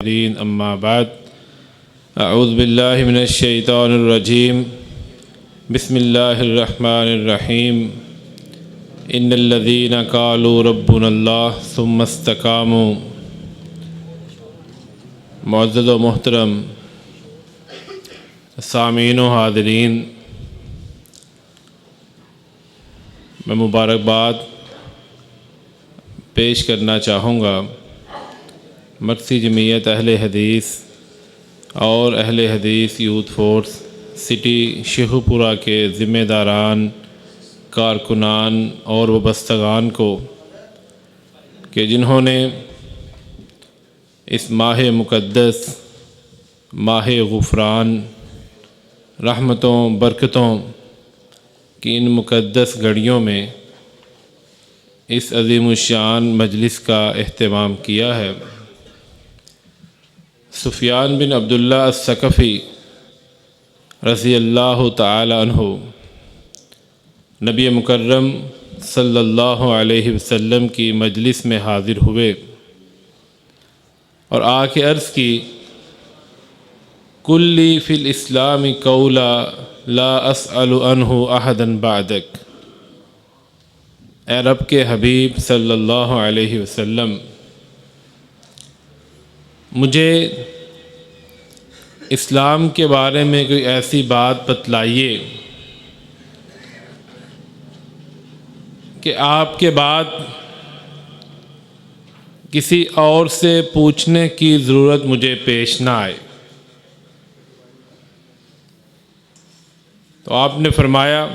اما بعد اعوذ باللہ من الشیطان الرجیم بسم اللہ الرحمن الرحیم ان الذین قالوا ربنا اللہ ثم استقاموا۔ معزز و محترم سامعین و حاضرین، میں مبارکباد پیش کرنا چاہوں گا مرکزی جمعیت اہل حدیث اور اہل حدیث یوتھ فورس سٹی شیخو پورہ کے ذمہ داران، کارکنان اور وابستگان کو کہ جنہوں نے اس ماہ مقدس، ماہ غفران، رحمتوں برکتوں کی ان مقدس گھڑیوں میں اس عظیم الشان مجلس کا اہتمام کیا ہے۔ سفیان بن عبداللہ الثقفی رضی اللہ تعالی عنہ نبی مکرم صلی اللہ علیہ وسلم کی مجلس میں حاضر ہوئے اور آ کے عرض کی، کلی فی الاسلام قولا لا اسأل عنہ احدا بعدک۔ اے رب کے حبیب صلی اللہ علیہ وسلم، مجھے اسلام کے بارے میں کوئی ایسی بات بتلائیے کہ آپ کے بعد کسی اور سے پوچھنے کی ضرورت مجھے پیش نہ آئے۔ تو آپ نے فرمایا،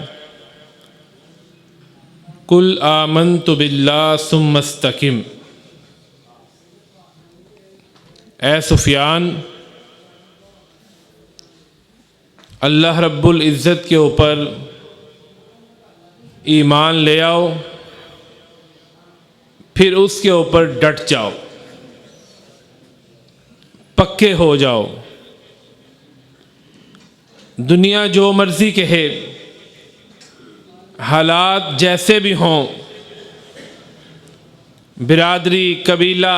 قل آمنت باللہ ثم استقم۔ اے سفیان، اللہ رب العزت کے اوپر ایمان لے آؤ، پھر اس کے اوپر ڈٹ جاؤ، پکے ہو جاؤ۔ دنیا جو مرضی کہے، حالات جیسے بھی ہوں، برادری، قبیلہ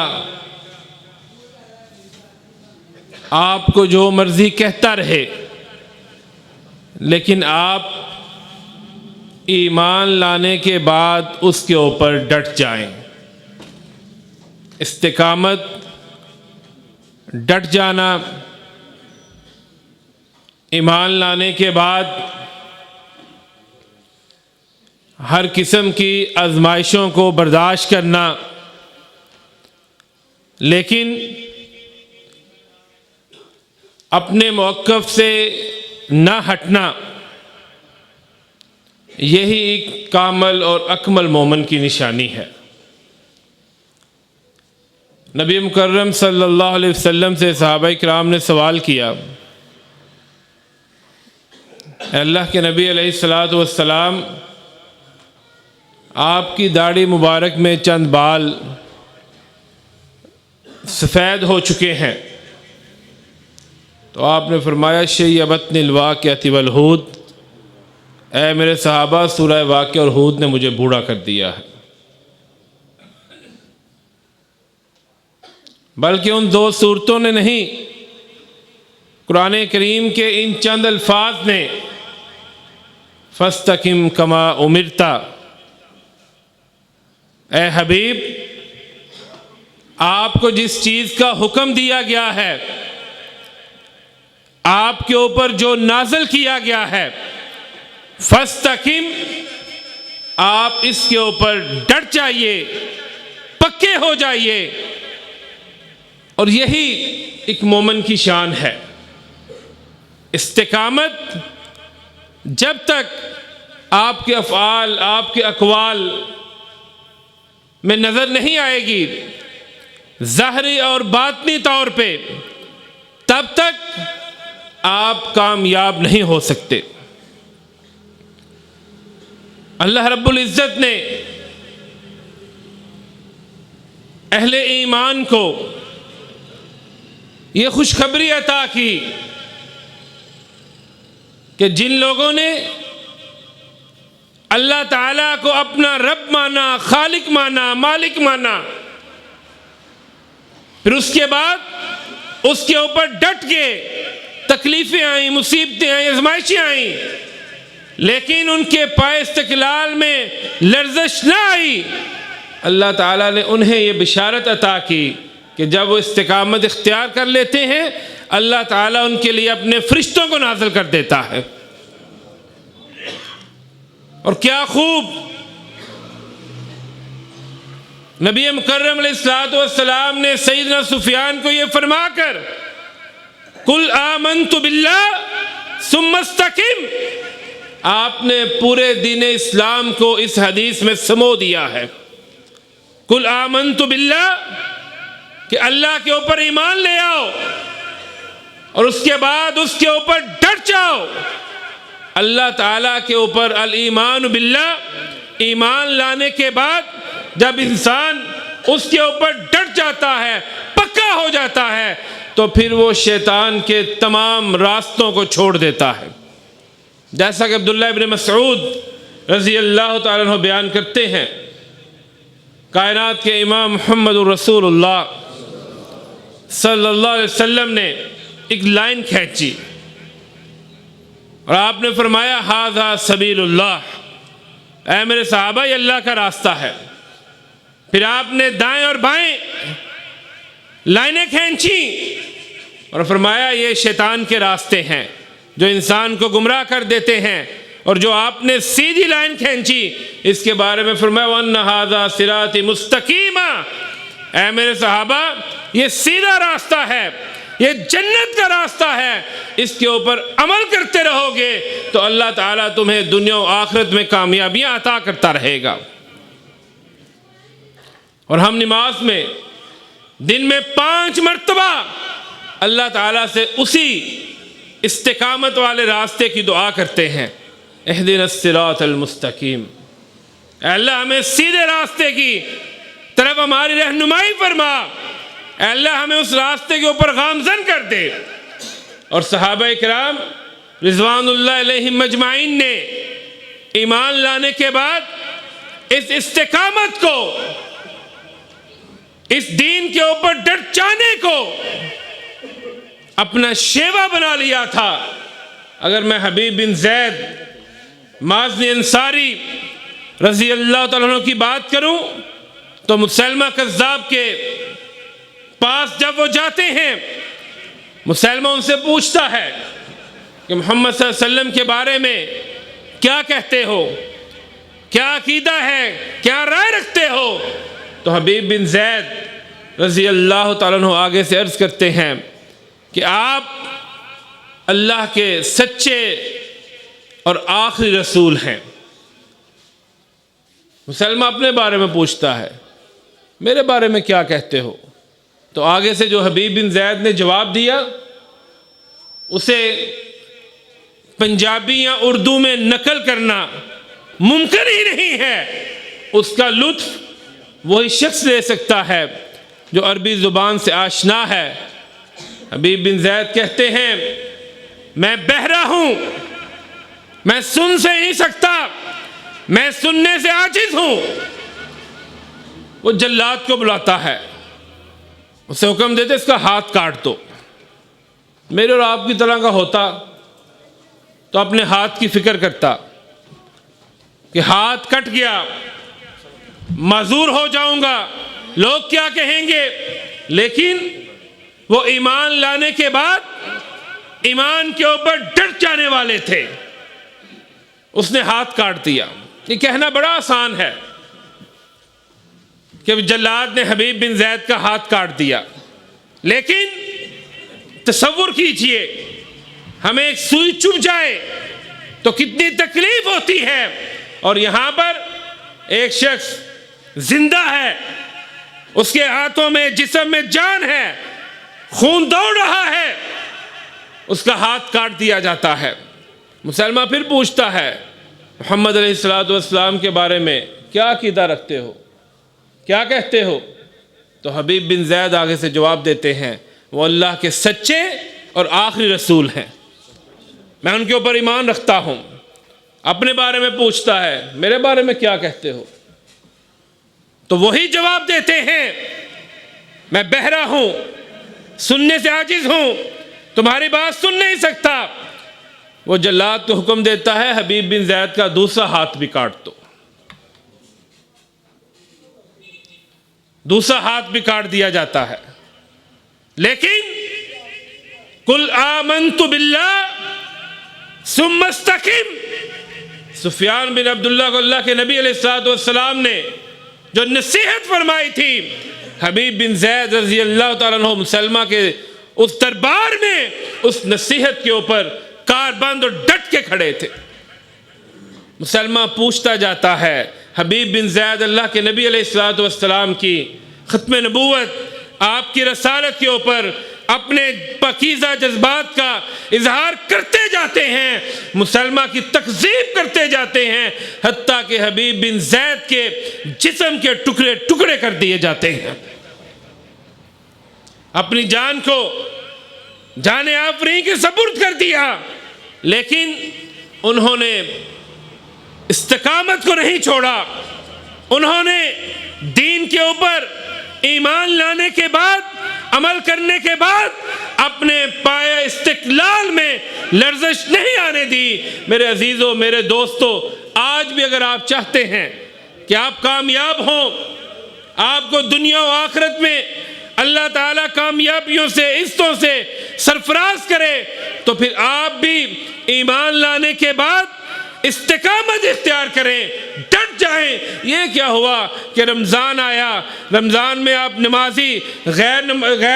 آپ کو جو مرضی کہتا رہے، لیکن آپ ایمان لانے کے بعد اس کے اوپر ڈٹ جائیں۔ استقامت، ڈٹ جانا، ایمان لانے کے بعد ہر قسم کی آزمائشوں کو برداشت کرنا، لیکن اپنے موقف سے نہ ہٹنا، یہی ایک کامل اور اکمل مومن کی نشانی ہے۔ نبی مکرم صلی اللہ علیہ وسلم سے صحابہ کرام نے سوال کیا، اے اللہ کے نبی علیہ السلام، آپ کی داڑھی مبارک میں چند بال سفید ہو چکے ہیں۔ تو آپ نے فرمایا، شیبتنی الواقعۃ والہود۔ اے میرے صحابہ، سورہ واقعہ اور ہود نے مجھے بوڑھا کر دیا ہے۔ بلکہ ان دو صورتوں نے نہیں، قرآن کریم کے ان چند الفاظ نے، فاستقم کما امرت۔ اے حبیب، آپ کو جس چیز کا حکم دیا گیا ہے، آپ کے اوپر جو نازل کیا گیا ہے، فاستقم، آپ اس کے اوپر ڈٹ جائیے، پکے ہو جائیے۔ اور یہی ایک مومن کی شان ہے۔ استقامت جب تک آپ کے افعال، آپ کے اقوال میں نظر نہیں آئے گی، ظاہری اور باطنی طور پہ، تب تک آپ کامیاب نہیں ہو سکتے۔ اللہ رب العزت نے اہل ایمان کو یہ خوشخبری عطا کی کہ جن لوگوں نے اللہ تعالیٰ کو اپنا رب مانا، خالق مانا، مالک مانا، پھر اس کے بعد اس کے اوپر ڈٹ کے تکلیفیں آئیں، مصیبتیں آئیں، آزمائشیں آئیں، لیکن ان کے پائے استقلال میں لرزش نہ آئی، اللہ تعالیٰ نے انہیں یہ بشارت عطا کی کہ جب وہ استقامت اختیار کر لیتے ہیں اللہ تعالیٰ ان کے لیے اپنے فرشتوں کو نازل کر دیتا ہے۔ اور کیا خوب نبی مکرم علیہ الصلوۃ والسلام نے سیدنا سفیان کو یہ فرما کر قل آمنت باللہ ثم استقم، آپ نے پورے دین اسلام کو اس حدیث میں سمو دیا ہے۔ قل آمنت باللہ کہ اللہ کے اوپر ایمان لے آؤ اور اس کے بعد اس کے اوپر ڈٹ جاؤ۔ اللہ تعالیٰ کے اوپر الایمان باللہ، ایمان لانے کے بعد جب انسان اس کے اوپر ڈٹ جاتا ہے، پکا ہو جاتا ہے، تو پھر وہ شیطان کے تمام راستوں کو چھوڑ دیتا ہے۔ جیسا کہ عبداللہ ابن مسعود رضی اللہ تعالیٰ عنہ بیان کرتے ہیں، کائنات کے امام محمد الرسول اللہ صلی اللہ علیہ وسلم نے ایک لائن کھینچی اور آپ نے فرمایا ھذا سبیل اللہ، اے میرے صحابہ یہ اللہ کا راستہ ہے۔ پھر آپ نے دائیں اور بائیں لائنیں کھینچی اور فرمایا یہ شیطان کے راستے ہیں جو انسان کو گمراہ کر دیتے ہیں، اور جو آپ نے سیدھی لائن کھینچی اس کے بارے میں فرمایا وَأَنَّ هَذَا صِرَاطِ مُسْتَقِيمًا، اے میرے صحابہ یہ سیدھا راستہ ہے، یہ جنت کا راستہ ہے، اس کے اوپر عمل کرتے رہو گے تو اللہ تعالیٰ تمہیں دنیا و آخرت میں کامیابیاں عطا کرتا رہے گا۔ اور ہم نماز میں دن میں 5 مرتبہ اللہ تعالیٰ سے اسی استقامت والے راستے کی دعا کرتے ہیں، اہدنا الصراط المستقیم، اے اللہ ہمیں سیدھے راستے کی طرف ہماری رہنمائی فرما، اے اللہ ہمیں اس راستے کے اوپر گامزن کر دے۔ اور صحابہ کرام رضوان اللہ علیہم مجمعین نے ایمان لانے کے بعد اس استقامت کو، اس دین کے اوپر ڈٹ جانے کو اپنا شیوا بنا لیا تھا۔ اگر میں حبیب بن زید مازنی انصاری رضی اللہ تعالیٰ عنہ کی بات کروں تو مسلمہ کذاب کے پاس جب وہ جاتے ہیں، مسلمہ ان سے پوچھتا ہے کہ محمد صلی اللہ علیہ وسلم کے بارے میں کیا کہتے ہو، کیا عقیدہ ہے، کیا رائے رکھتے ہو؟ تو حبیب بن زید رضی اللہ تعالیٰ عنہ آگے سے عرض کرتے ہیں کہ آپ اللہ کے سچے اور آخری رسول ہیں۔ مسلمہ اپنے بارے میں پوچھتا ہے میرے بارے میں کیا کہتے ہو؟ تو آگے سے جو حبیب بن زید نے جواب دیا اسے پنجابی یا اردو میں نقل کرنا ممکن ہی نہیں ہے۔ اس کا لطف وہی شخص لے سکتا ہے جو عربی زبان سے آشنا ہے۔ حبیب بن زید کہتے ہیں میں بہرا ہوں، میں سن سے نہیں سکتا، میں سننے سے عاجز ہوں۔ وہ جلاد کو بلاتا ہے، اسے حکم دیتے اس کا ہاتھ کاٹ دو۔ میرے اور آپ کی طرح کا ہوتا تو اپنے ہاتھ کی فکر کرتا کہ ہاتھ کٹ گیا، معذور ہو جاؤں گا، لوگ کیا کہیں گے، لیکن وہ ایمان لانے کے بعد ایمان کے اوپر ڈٹ جانے والے تھے، اس نے ہاتھ کاٹ دیا۔ یہ کہنا بڑا آسان ہے کہ جلاد نے حبیب بن زید کا ہاتھ کاٹ دیا، لیکن تصور کیجئے ہمیں ایک سوئی چبھ جائے تو کتنی تکلیف ہوتی ہے، اور یہاں پر ایک شخص زندہ ہے، اس کے ہاتھوں میں جسم میں جان ہے، خون دوڑ رہا ہے، اس کا ہاتھ کاٹ دیا جاتا ہے۔ مسلمہ پھر پوچھتا ہے محمد علیہ الصلوۃ والسلام کے بارے میں کیا عقیدہ رکھتے ہو، کیا کہتے ہو؟ تو حبیب بن زید آگے سے جواب دیتے ہیں وہ اللہ کے سچے اور آخری رسول ہیں، میں ان کے اوپر ایمان رکھتا ہوں۔ اپنے بارے میں پوچھتا ہے میرے بارے میں کیا کہتے ہو؟ تو وہی جواب دیتے ہیں میں بہرا ہوں، سننے سے عاجز ہوں، تمہاری بات سن نہیں سکتا۔ وہ جلاد کو حکم دیتا ہے حبیب بن زید کا دوسرا ہاتھ بھی کاٹ دو، دوسرا ہاتھ بھی کاٹ دیا جاتا ہے۔ لیکن قل آمنت باللہ ثم استقم، سفیان بن عبداللہ کو اللہ کے نبی علیہ الصلوۃ والسلام نے جو نصیحت فرمائی تھی، حبیب بن زید رضی اللہ تعالیٰ عنہ مسلمہ کے اس دربار میں اس نصیحت کے اوپر کار بند اور ڈٹ کے کھڑے تھے۔ مسلمہ پوچھتا جاتا ہے، حبیب بن زید اللہ کے نبی علیہ الصلوۃ والسلام کی ختم نبوت، آپ کی رسالت کے اوپر اپنے پاکیزہ جذبات کا اظہار کرتے جاتے ہیں، مسلمہ کی تکذیب کرتے جاتے ہیں، حتیٰ کہ حبیب بن زید کے جسم کے ٹکڑے ٹکڑے کر دیے جاتے ہیں۔ اپنی جان کو جان آفریں کے سپرد کر دیا، لیکن انہوں نے استقامت کو نہیں چھوڑا۔ انہوں نے دین کے اوپر ایمان لانے کے بعد، عمل کرنے کے بعد اپنے پایہ استقلال میں لرزش نہیں آنے دی۔ میرے عزیزوں، میرے دوستوں، آج بھی اگر آپ چاہتے ہیں کہ آپ کامیاب ہوں، آپ کو دنیا و آخرت میں اللہ تعالیٰ کامیابیوں سے، عزتوں سے سرفراز کرے، تو پھر آپ بھی ایمان لانے کے بعد استقامت اختیار کریں، ڈٹ جائیں۔ یہ کیا ہوا کہ رمضان آیا، رمضان میں آپ نمازی، غیر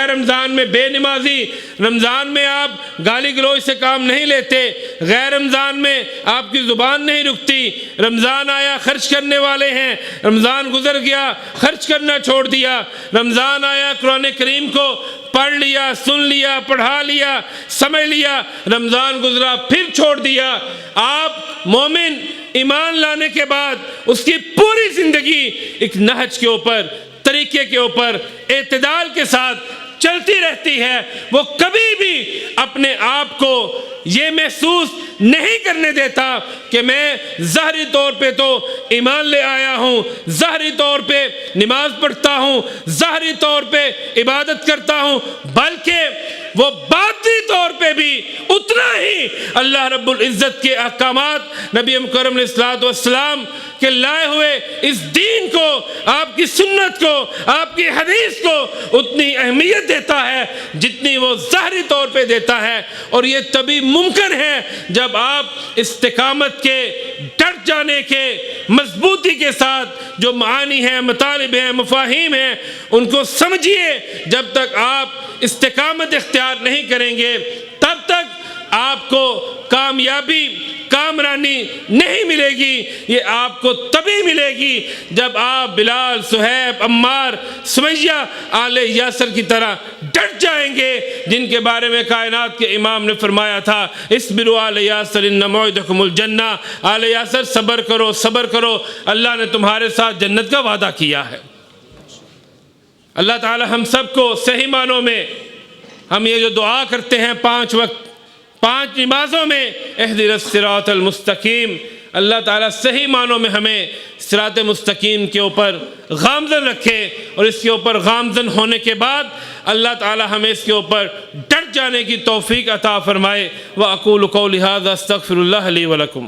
رمضان میں بے نمازی، رمضان میں آپ گالی گلوچ سے کام نہیں لیتے، غیر رمضان میں آپ کی زبان نہیں رکتی، رمضان آیا خرچ کرنے والے ہیں، رمضان گزر گیا خرچ کرنا چھوڑ دیا، رمضان آیا قرآن کریم کو پڑھ لیا، سن لیا، پڑھا لیا، سمجھ لیا، رمضان گزرا پھر چھوڑ دیا۔ آپ مومن ایمان لانے کے بعد اس کی پوری زندگی ایک نہج کے اوپر، طریقے کے اوپر، اعتدال کے ساتھ چلتی رہتی ہے۔ وہ کبھی بھی اپنے آپ کو یہ محسوس نہیں کرنے دیتا کہ میں ظاہری طور پہ تو ایمان لے آیا ہوں، ظاہری طور پہ نماز پڑھتا ہوں، ظاہری طور پہ عبادت کرتا ہوں، بلکہ وہ باطنی طور پہ بھی اتنا ہی اللہ رب العزت کے احکامات، نبی مکرم علیہ الصلوۃ والسلام کے لائے ہوئے اس دین کو، آپ کی سنت کو، آپ کی حدیث کو اتنی اہمیت دیتا ہے جتنی وہ ظاہری طور پہ دیتا ہے۔ اور یہ تبھی ممکن ہے جب آپ استقامت کے، ڈٹ جانے کے، مضبوطی کے ساتھ جو معانی ہیں، مطالب ہیں، مفاہیم ہیں، ان کو سمجھیے۔ جب تک آپ استقامت اختیار نہیں کریں گے، تب تک آپ کو کامیابی، کامرانی نہیں ملے گی۔ یہ آپ کو تبھی ملے گی جب آپ بلال، صہیب، عمار، سمیہ، آل یاسر کی طرح ڈٹ جائیں گے، جن کے بارے میں کائنات کے امام نے فرمایا تھا، اصبروا آل یاسر ان موعدکم الجنہ، آل یاسر صبر کرو، صبر کرو، اللہ نے تمہارے ساتھ جنت کا وعدہ کیا ہے۔ اللہ تعالی ہم سب کو صحیح معنوں میں، ہم یہ جو دعا کرتے ہیں 5 وقت، 5 نمازوں میں، اہدنا الصراط المستقیم، اللہ تعالیٰ صحیح معنوں میں ہمیں صراط مستقیم کے اوپر گامزن رکھے، اور اس کے اوپر گامزن ہونے کے بعد اللہ تعالیٰ ہمیں اس کے اوپر ڈٹ جانے کی توفیق عطا فرمائے۔ وَأَقُولُ قَوْلِي هَذَا أَسْتَغْفِرُ اللَّهَ لِي وَلَكُمْ۔